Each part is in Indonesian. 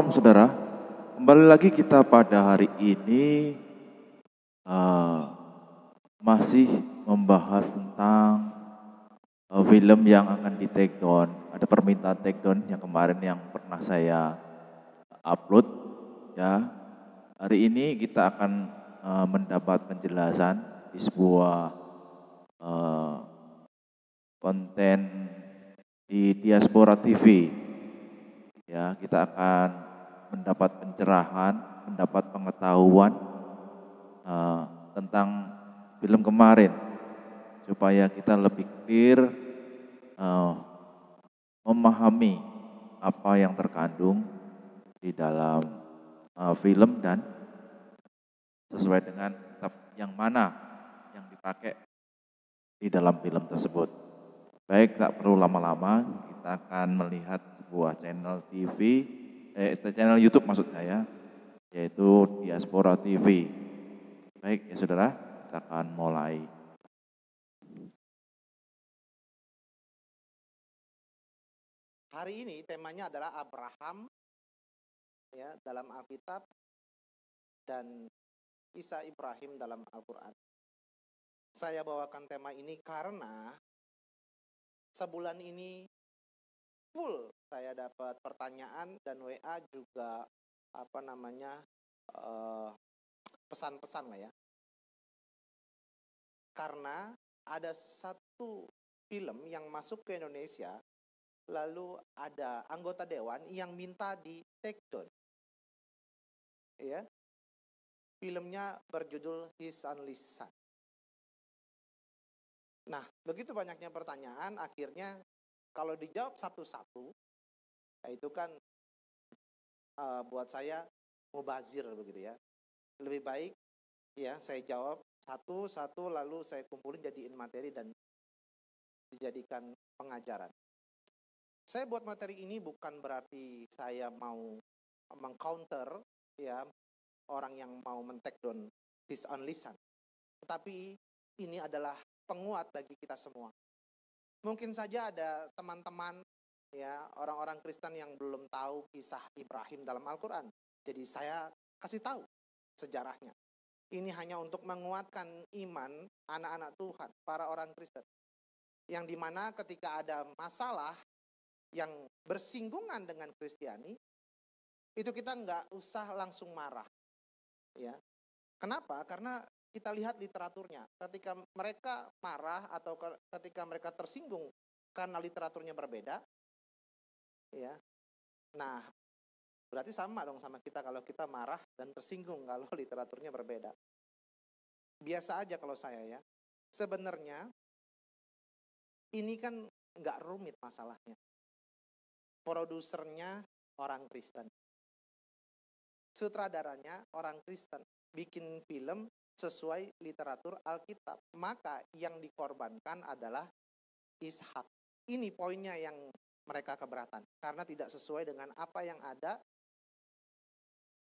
Shalom saudara, kembali lagi kita pada hari ini eh, masih membahas tentang film yang akan di take down. Ada permintaan take down yang kemarin yang pernah saya upload ya. Hari ini kita akan mendapat penjelasan di sebuah eh, konten di Diaspora TV. Ya, kita akan mendapat pencerahan, mendapat pengetahuan tentang film kemarin supaya kita lebih clear memahami apa yang terkandung di dalam film dan sesuai dengan kitab yang mana yang dipakai di dalam film tersebut. Baik, tak perlu lama-lama, kita akan melihat sebuah channel TV, channel YouTube maksud saya, yaitu Diaspora TV. Baik ya saudara, kita akan mulai. Hari ini temanya adalah Abraham ya dalam Alkitab dan kisah Ibrahim dalam Al-Quran. Saya bawakan tema ini karena sebulan ini full saya dapat pertanyaan dan WA juga pesan-pesan lah ya. Karena ada satu film yang masuk ke Indonesia, lalu ada anggota dewan yang minta di take down. Ya. Filmnya berjudul His Only Son. Nah, begitu banyaknya pertanyaan, akhirnya kalau dijawab satu-satu, itu kan buat saya mubazir begitu ya. Lebih baik ya saya jawab satu-satu lalu saya kumpulin jadiin materi dan dijadikan pengajaran. Saya buat materi ini bukan berarti saya mau mengcounter ya orang yang mau men-take down His Only Son. Tetapi ini adalah penguat bagi kita semua. Mungkin saja ada teman-teman ya orang-orang Kristen yang belum tahu kisah Ibrahim dalam Al-Quran. Jadi saya kasih tahu sejarahnya. Ini hanya untuk menguatkan iman anak-anak Tuhan, para orang Kristen. Yang dimana ketika ada masalah yang bersinggungan dengan Kristiani, itu kita nggak usah langsung marah. Ya. Kenapa? Karena kita lihat literaturnya. Ketika mereka marah atau ketika mereka tersinggung karena literaturnya berbeda, ya. Nah, berarti sama dong sama kita kalau kita marah dan tersinggung kalau literaturnya berbeda. Biasa aja kalau saya ya. Sebenarnya ini kan nggak rumit masalahnya. Produsernya orang Kristen. Sutradaranya orang Kristen. Bikin film sesuai literatur Alkitab. Maka yang dikorbankan adalah Ishak. Ini poinnya yang mereka keberatan. Karena tidak sesuai dengan apa yang ada.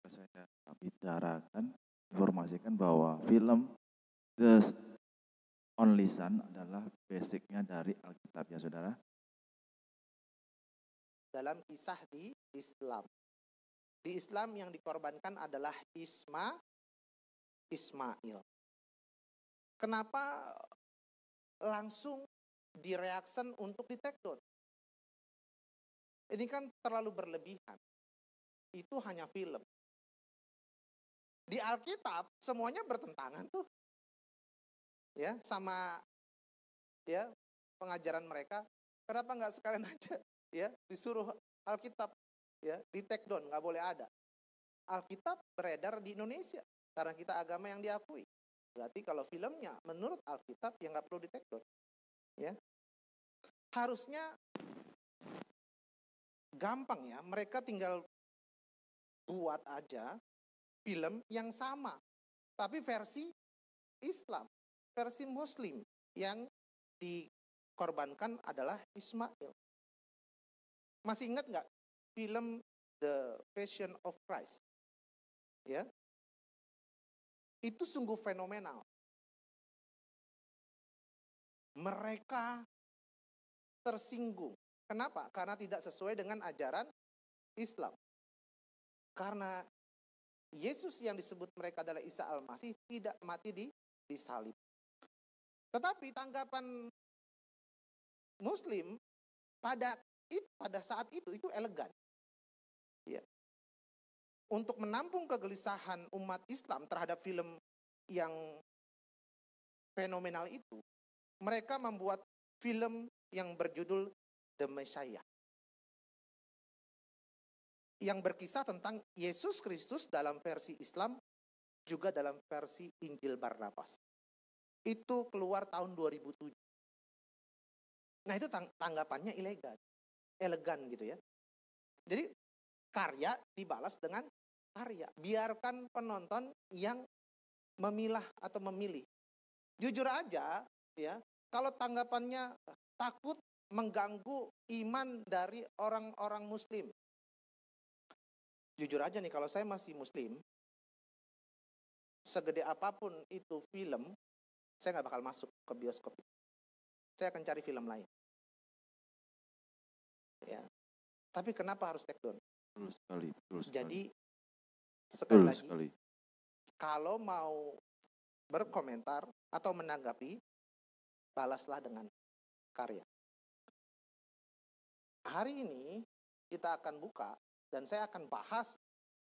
Saya bicarakan, informasikan bahwa film The Only Son adalah basicnya dari Alkitab ya saudara. Dalam kisah di Islam. Di Islam yang dikorbankan adalah Ismail. Kenapa langsung direaction untuk di take down? Ini kan terlalu berlebihan. Itu hanya film. Di Alkitab semuanya bertentangan tuh. Ya, sama ya pengajaran mereka. Kenapa nggak sekalian aja ya disuruh Alkitab ya di take down, nggak boleh ada. Alkitab beredar di Indonesia karena kita agama yang diakui. Berarti kalau filmnya menurut Alkitab ya nggak perlu di take down. Ya. Harusnya gampang ya, mereka tinggal buat aja film yang sama, tapi versi Islam, versi Muslim yang dikorbankan adalah Ismail. Masih ingat nggak film The Passion of Christ? Ya, itu sungguh fenomenal. Mereka tersinggung. Kenapa? Karena tidak sesuai dengan ajaran Islam. Karena Yesus yang disebut mereka adalah Isa Al-Masih tidak mati di salib. Tetapi tanggapan Muslim pada saat itu elegan. Ya. Untuk menampung kegelisahan umat Islam terhadap film yang fenomenal itu, mereka membuat film yang berjudul The Messiah. Yang berkisah tentang Yesus Kristus dalam versi Islam, juga dalam versi Injil Barnabas. Itu keluar tahun 2007. Nah itu tanggapannya elegan gitu ya. Jadi karya dibalas dengan karya. Biarkan penonton yang memilah atau memilih. Jujur aja ya, kalau tanggapannya takut mengganggu iman dari orang-orang Muslim. Jujur aja nih, kalau saya masih Muslim, segede apapun itu film, saya nggak bakal masuk ke bioskop. Saya akan cari film lain. Ya. Tapi kenapa harus take down? Betul sekali. Jadi sekali lagi, sekali. kalau mau berkomentar atau menanggapi, balaslah dengan karya. Hari ini kita akan buka dan saya akan bahas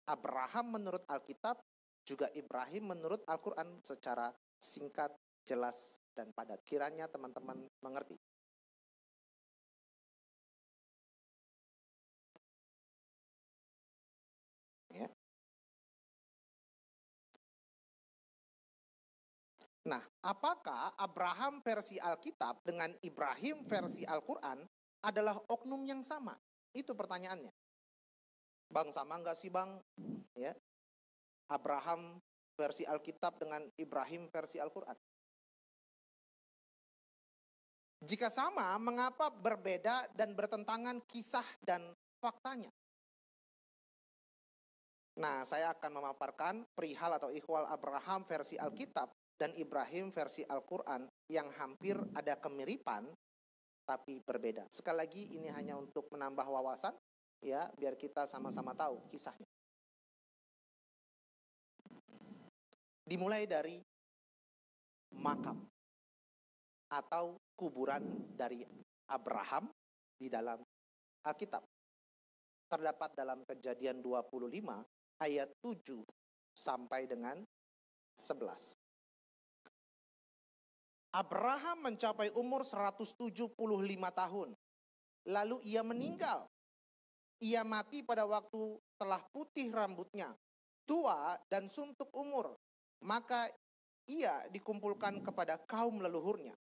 Abraham menurut Alkitab, juga Ibrahim menurut Al-Quran secara singkat, jelas, dan padat. Kiranya teman-teman mengerti. Ya. Nah, apakah Abraham versi Alkitab dengan Ibrahim versi Al-Quran adalah oknum yang sama? Itu pertanyaannya. Bang, sama nggak sih bang? Ya, Abraham versi Alkitab dengan Ibrahim versi Al-Quran. Jika sama, mengapa berbeda dan bertentangan kisah dan faktanya? Nah, saya akan memaparkan perihal atau ikhwal Abraham versi Alkitab dan Ibrahim versi Al-Quran yang hampir ada kemiripan, tapi berbeda. Sekali lagi, ini hanya untuk menambah wawasan, ya, biar kita sama-sama tahu kisahnya. Dimulai dari makam atau kuburan dari Abraham di dalam Alkitab. Terdapat dalam Kejadian 25 ayat 7 sampai dengan 11. Abraham mencapai umur 175 tahun. Lalu ia meninggal. Ia mati pada waktu telah putih rambutnya, tua dan suntuk umur. Maka ia dikumpulkan kepada kaum leluhurnya.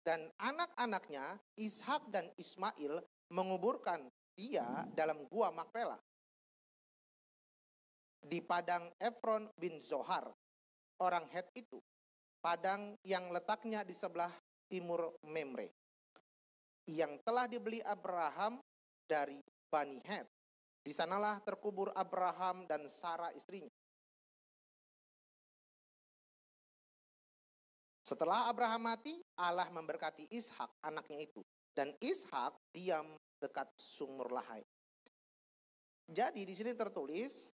Dan anak-anaknya, Ishak dan Ismail, menguburkan dia dalam gua Makpela di padang Efron bin Zohar, orang Het itu. Padang yang letaknya di sebelah timur Memre, yang telah dibeli Abraham dari Bani Het. Di sanalah terkubur Abraham dan Sarah istrinya. Setelah Abraham mati, Allah memberkati Ishak anaknya itu. Dan Ishak diam dekat sumur Lahai. Jadi di sini tertulis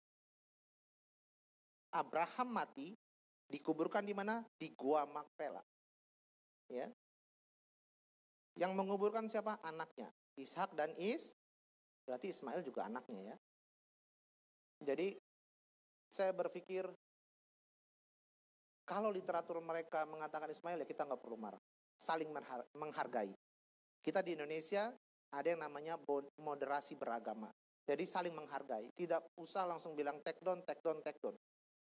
Abraham mati, dikuburkan di mana? Di gua Makpela. Ya. Yang menguburkan siapa? Anaknya. Ishak dan berarti Ismail juga anaknya ya. Jadi saya berpikir kalau literatur mereka mengatakan Ismail, ya kita nggak perlu marah. Saling menghargai. Kita di Indonesia ada yang namanya moderasi beragama. Jadi saling menghargai. Tidak usah langsung bilang take down.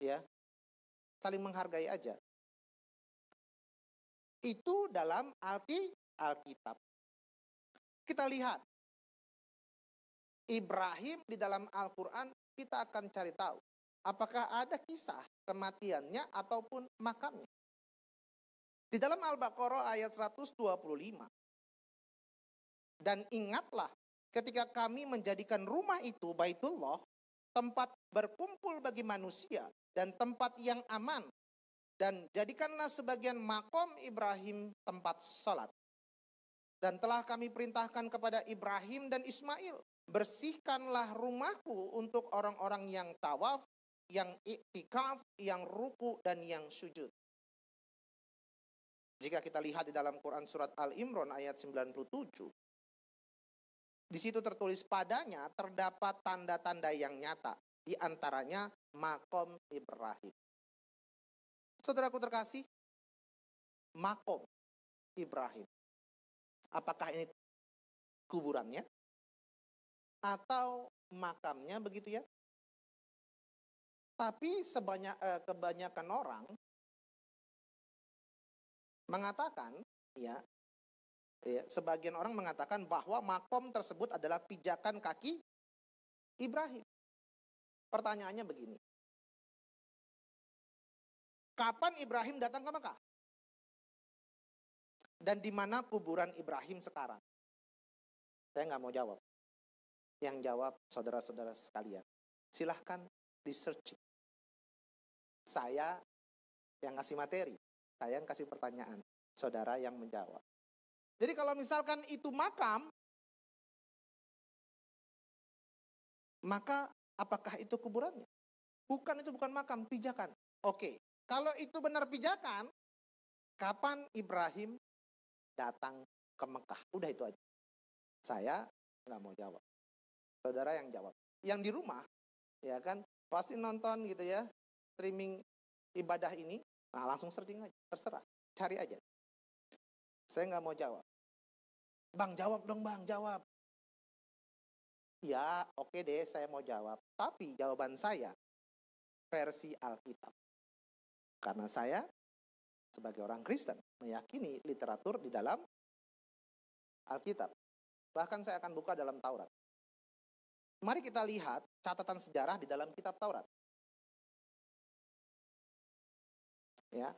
Ya. Saling menghargai aja. Itu dalam Alkitab. Kita lihat. Ibrahim di dalam Al-Quran kita akan cari tahu. Apakah ada kisah kematiannya ataupun makamnya. Di dalam Al-Baqarah ayat 125. Dan ingatlah ketika kami menjadikan rumah itu Baitullah, tempat berkumpul bagi manusia dan tempat yang aman. Dan jadikanlah sebagian makom Ibrahim tempat salat. Dan telah kami perintahkan kepada Ibrahim dan Ismail bersihkanlah rumahku untuk orang-orang yang tawaf, yang iktikaf, yang ruku, dan yang sujud. Jika kita lihat di dalam Quran surat Al-Imran ayat 97, di situ tertulis padanya terdapat tanda-tanda yang nyata, di antaranya makom Ibrahim. Saudaraku terkasih, makom Ibrahim. Apakah ini kuburannya atau makamnya begitu ya? Tapi kebanyakan orang mengatakan sebagian orang mengatakan bahwa makom tersebut adalah pijakan kaki Ibrahim. Pertanyaannya begini. Kapan Ibrahim datang ke Mekah? Dan di mana kuburan Ibrahim sekarang? Saya nggak mau jawab. Yang jawab saudara-saudara sekalian. Silahkan di-searching. Saya yang kasih materi. Saya yang kasih pertanyaan. Saudara yang menjawab. Jadi kalau misalkan itu makam, maka apakah itu kuburannya? Bukan, itu bukan makam, pijakan. Oke, kalau itu benar pijakan, kapan Ibrahim datang ke Mekah? Udah itu aja. Saya nggak mau jawab. Saudara yang jawab. Yang di rumah, ya kan, pasti nonton gitu ya, streaming ibadah ini, nah langsung searching aja, terserah, cari aja. Saya nggak mau jawab. Bang, jawab dong bang, jawab. Ya, oke deh, saya mau jawab. Tapi jawaban saya versi Alkitab. Karena saya sebagai orang Kristen meyakini literatur di dalam Alkitab. Bahkan saya akan buka dalam Taurat. Mari kita lihat catatan sejarah di dalam kitab Taurat. Ya.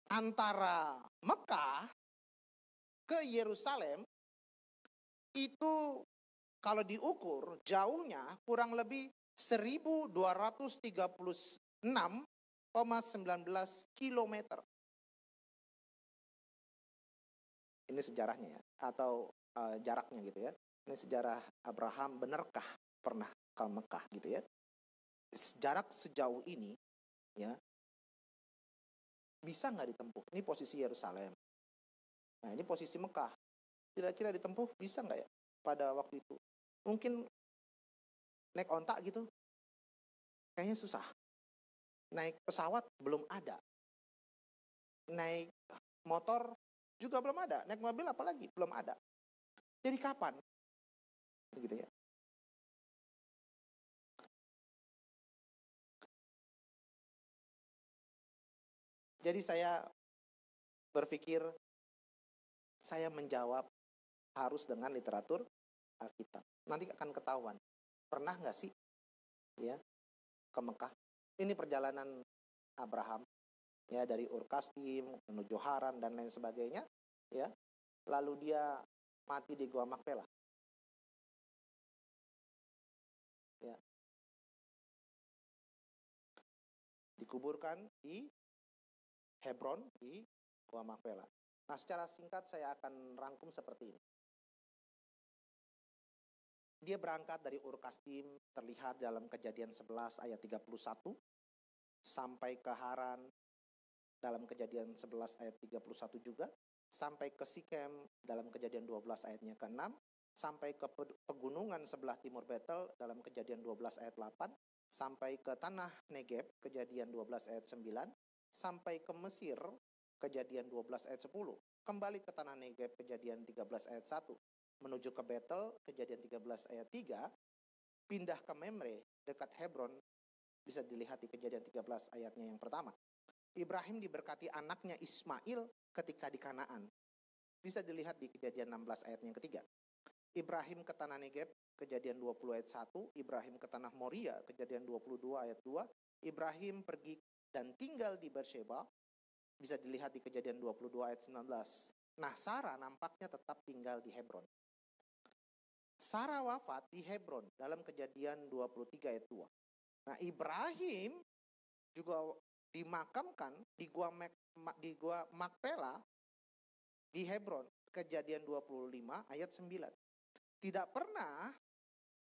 Antara Mekah ke Yerusalem itu kalau diukur jauhnya kurang lebih 1236,19 kilometer. Ini sejarahnya ya, atau jaraknya gitu ya. Ini sejarah Abraham, benarkah pernah ke Mekah gitu ya. Jarak sejauh ini ya, bisa nggak ditempuh? Ini posisi Yerusalem. Nah ini posisi Mekah. Kira-kira ditempuh bisa nggak ya pada waktu itu? Mungkin naik ontak gitu, kayaknya susah. Naik pesawat belum ada. Naik motor juga belum ada. Naik mobil apalagi belum ada. Jadi kapan? Begitu ya. Jadi saya berpikir saya menjawab harus dengan literatur Alkitab. Nanti akan ketahuan. Pernah nggak sih ya ke Mekah? Ini perjalanan Abraham ya dari Ur Kasdim menuju Haran dan lain sebagainya ya. Lalu dia mati di Gua Makpela. Ya. Dikuburkan di Hebron di Gua Makpela. Nah, secara singkat saya akan rangkum seperti ini. Dia berangkat dari Ur Kasdim, terlihat dalam Kejadian 11 ayat 31, sampai ke Haran dalam Kejadian 11 ayat 31 juga, sampai ke Sikem dalam Kejadian 12 ayatnya ke-6, sampai ke pegunungan sebelah timur Betel dalam Kejadian 12 ayat 8, sampai ke tanah Negeb, Kejadian 12 ayat 9, sampai ke Mesir, Kejadian 12 ayat 10, kembali ke tanah Negeb, Kejadian 13 ayat 1, menuju ke Betel, Kejadian 13 ayat 3, pindah ke Memre, dekat Hebron, bisa dilihat di Kejadian 13 ayatnya yang pertama. Ibrahim diberkati anaknya Ismail ketika di Kanaan. Bisa dilihat di Kejadian 16 ayatnya yang ketiga. Ibrahim ke tanah Negeb, Kejadian 20 ayat 1. Ibrahim ke tanah Moria, Kejadian 22 ayat 2. Ibrahim pergi dan tinggal di Beersheba. Bisa dilihat di Kejadian 22 ayat 19. Nah, Sarah nampaknya tetap tinggal di Hebron. Sarah wafat di Hebron dalam Kejadian 23 ayat 2. Nah, Ibrahim juga dimakamkan di Gua Makpela di Hebron, Kejadian 25 ayat 9. Tidak pernah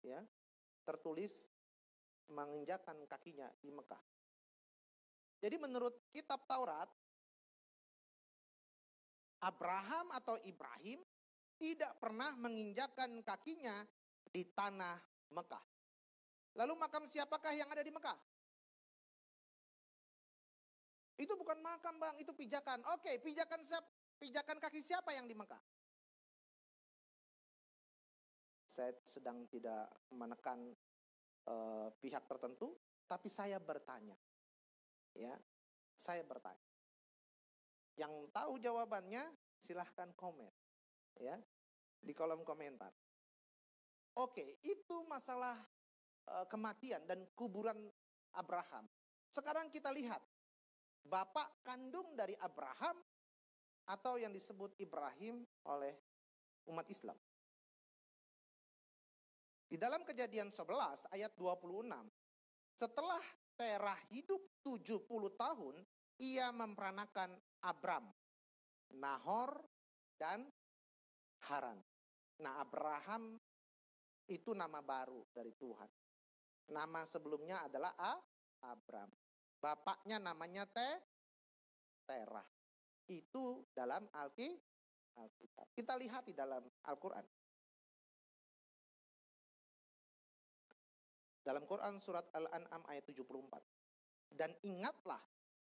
ya tertulis menginjakkan kakinya di Mekah. Jadi menurut kitab Taurat, Abraham atau Ibrahim tidak pernah menginjakkan kakinya di tanah Mekah. Lalu makam siapakah yang ada di Mekah? Itu bukan makam, Bang, itu pijakan. Oke, pijakan kaki siapa yang di Mekah? Saya sedang tidak menekan pihak tertentu, tapi saya bertanya. Ya, saya bertanya. Yang tahu jawabannya silahkan komen ya di kolom komentar. Oke, itu masalah kematian dan kuburan Abraham. Sekarang kita lihat bapak kandung dari Abraham atau yang disebut Ibrahim oleh umat Islam. Di dalam Kejadian 11 ayat 26, setelah Terah hidup 70 tahun, ia memperanakan Abram, Nahor, dan Haran. Nah, Abraham itu nama baru dari Tuhan. Nama sebelumnya adalah Abram. Bapaknya namanya Terah. Itu dalam Alkitab. Kita lihat di dalam Al-Quran. Dalam Quran surat Al-An'am ayat 74. Dan ingatlah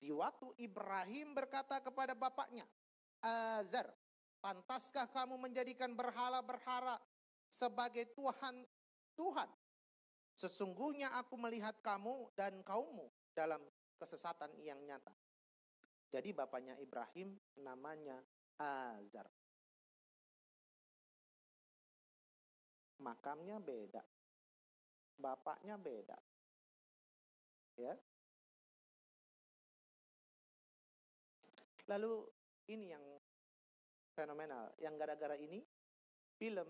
di waktu Ibrahim berkata kepada bapaknya, Azar, pantaskah kamu menjadikan berhala-berhala sebagai Tuhan? Sesungguhnya aku melihat kamu dan kaummu dalam kesesatan yang nyata. Jadi bapaknya Ibrahim namanya Azar. Makamnya beda. Bapaknya beda. Ya. Lalu ini yang fenomenal, yang gara-gara ini film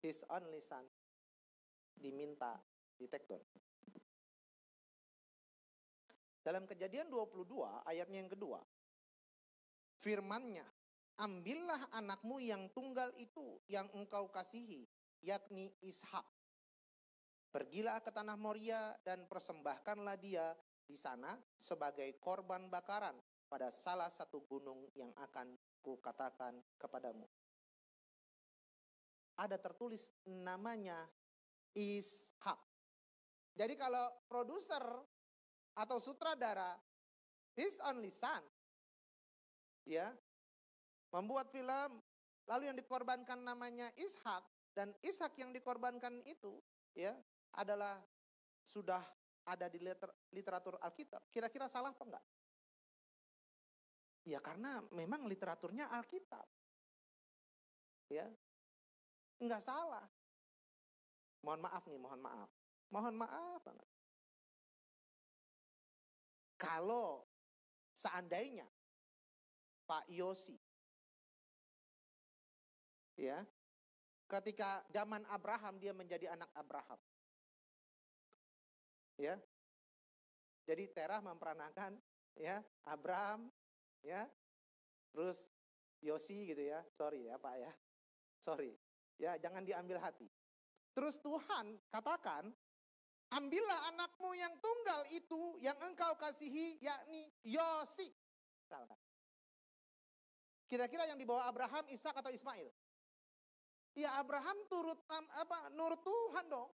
His Only Son diminta di take down. Dalam Kejadian 22 ayatnya yang kedua, firman-Nya, ambillah anakmu yang tunggal itu yang engkau kasihi, yakni Ishak. Pergilah ke tanah Moria dan persembahkanlah dia di sana sebagai korban bakaran pada salah satu gunung yang akan kukatakan kepadamu. Ada tertulis namanya Ishak. Jadi kalau produser atau sutradara His Only Son ya membuat film lalu yang dikorbankan namanya Ishak, dan Ishak yang dikorbankan itu ya adalah sudah ada di literatur Alkitab. Kira-kira salah apa enggak? Ya karena memang literaturnya Alkitab. Ya. Enggak salah. Mohon maaf nih, mohon maaf. Mohon maaf banget. Kalau seandainya Pak Yosi ya, ketika zaman Abraham dia menjadi anak Abraham. Ya. Jadi Terah memperanakan ya Abraham ya. Terus Yosi gitu ya. Sorry ya Pak ya. Sorry. Ya, jangan diambil hati. Terus Tuhan katakan, ambillah anakmu yang tunggal itu yang engkau kasihi, yakni Yosi. Kira-kira yang dibawa Abraham, Ishak atau Ismail? Ya Abraham nurut Tuhan dong.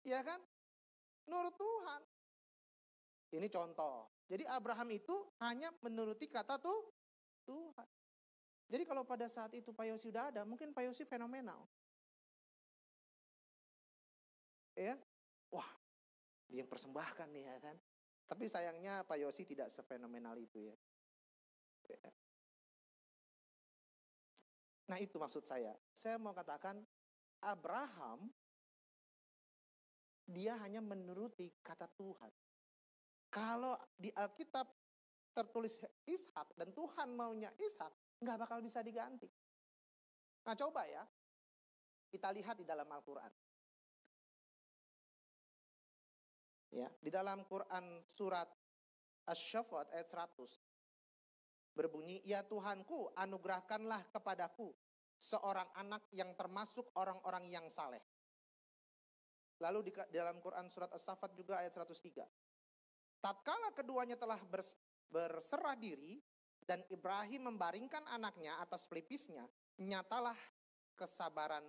Ya kan? Nurut Tuhan. Ini contoh. Jadi Abraham itu hanya menuruti kata Tuhan. Jadi kalau pada saat itu Pak Yosi sudah ada, mungkin Pak Yosi fenomenal. Ya, wah, dia yang persembahkan nih ya kan. Tapi sayangnya Pak Yosi tidak sefenomenal itu ya. Nah itu maksud saya. Saya mau katakan Abraham dia hanya menuruti kata Tuhan. Kalau di Alkitab tertulis Ishak dan Tuhan maunya Ishak, nggak bakal bisa diganti. Nah coba ya, kita lihat di dalam Al-Quran. Ya, di dalam Quran surat Asy-Syaffat ayat 100. berbunyi, "Ya Tuhanku, anugerahkanlah kepadaku seorang anak yang termasuk orang-orang yang saleh." Lalu di dalam Quran surat As-Saffat juga ayat 103. Tatkala keduanya telah berserah diri dan Ibrahim membaringkan anaknya atas pelipisnya, nyatalah kesabaran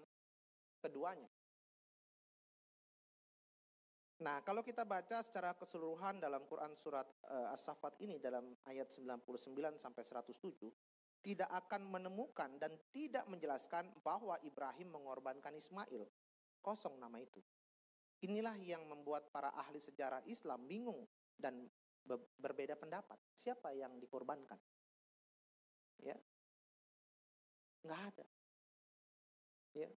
keduanya. Nah, kalau kita baca secara keseluruhan dalam Quran surat As-Saffat ini dalam ayat 99 sampai 107, tidak akan menemukan dan tidak menjelaskan bahwa Ibrahim mengorbankan Ismail. Kosong nama itu. Inilah yang membuat para ahli sejarah Islam bingung dan berbeda pendapat. Siapa yang dikorbankan? Ya, nggak ada. Ya,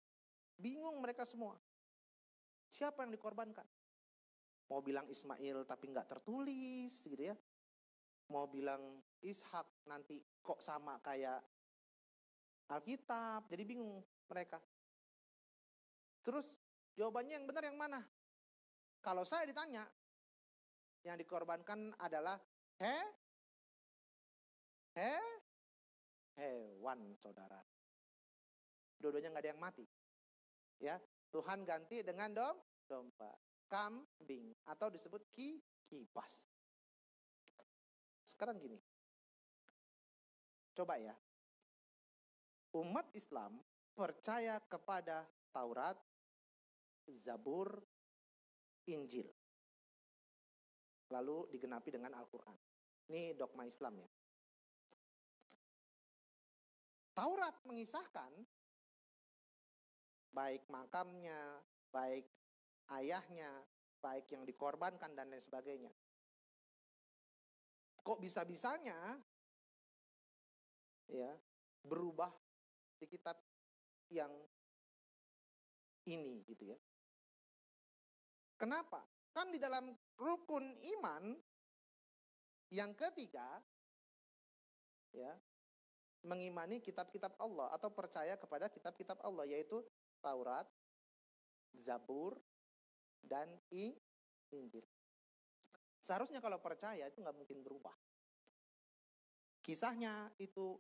bingung mereka semua. Siapa yang dikorbankan? Mau bilang Ismail tapi nggak tertulis, gitu ya. Mau bilang Ishak nanti kok sama kayak Alkitab, jadi bingung mereka. Terus jawabannya yang benar yang mana? Kalau saya ditanya, yang dikorbankan adalah hewan, saudara. Dua-duanya nggak ada yang mati. Ya, Tuhan ganti dengan domba, kambing, atau disebut kibas. Sekarang gini, coba ya, umat Islam percaya kepada Taurat, Zabur, Injil. Lalu digenapi dengan Al-Quran. Ini dogma Islam ya. Taurat mengisahkan baik makamnya, baik ayahnya, baik yang dikorbankan dan lain sebagainya. Kok bisa-bisanya ya berubah di kitab yang ini gitu ya. Kenapa? Kan di dalam rukun iman yang ketiga ya, mengimani kitab-kitab Allah atau percaya kepada kitab-kitab Allah, yaitu Taurat, Zabur, dan Injil. Seharusnya kalau percaya itu nggak mungkin berubah. Kisahnya itu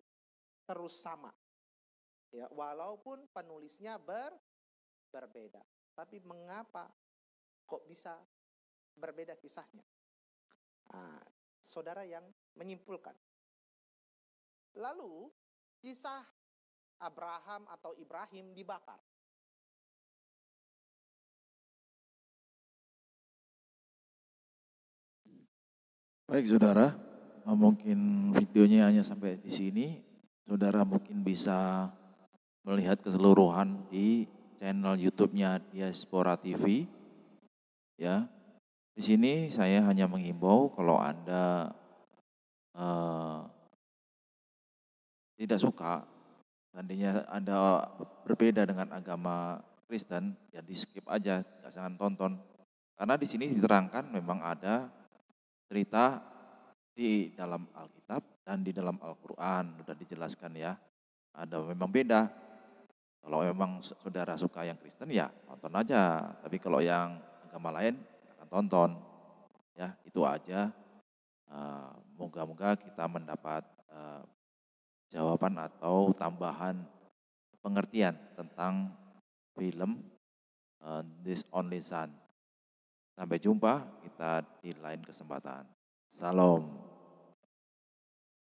terus sama. Ya, walaupun penulisnya berbeda. Tapi mengapa kok bisa berbeda kisahnya? Nah, saudara yang menyimpulkan. Lalu kisah Abraham atau Ibrahim dibakar. Baik saudara, mungkin videonya hanya sampai di sini. Saudara mungkin bisa melihat keseluruhan di channel YouTube-nya Diaspora TV. Ya, di sini saya hanya mengimbau kalau Anda tidak suka, seandainya Anda berbeda dengan agama Kristen, ya di skip aja, jangan tonton. Karena di sini diterangkan memang ada cerita di dalam Alkitab dan di dalam Al-Quran, sudah dijelaskan ya. Ada memang beda. Kalau memang saudara suka yang Kristen ya tonton aja. Tapi kalau yang agama lain jangan tonton. Ya itu aja. Moga-moga kita mendapat jawaban atau tambahan pengertian tentang film This Only Son. Sampai jumpa kita di lain kesempatan. Salam.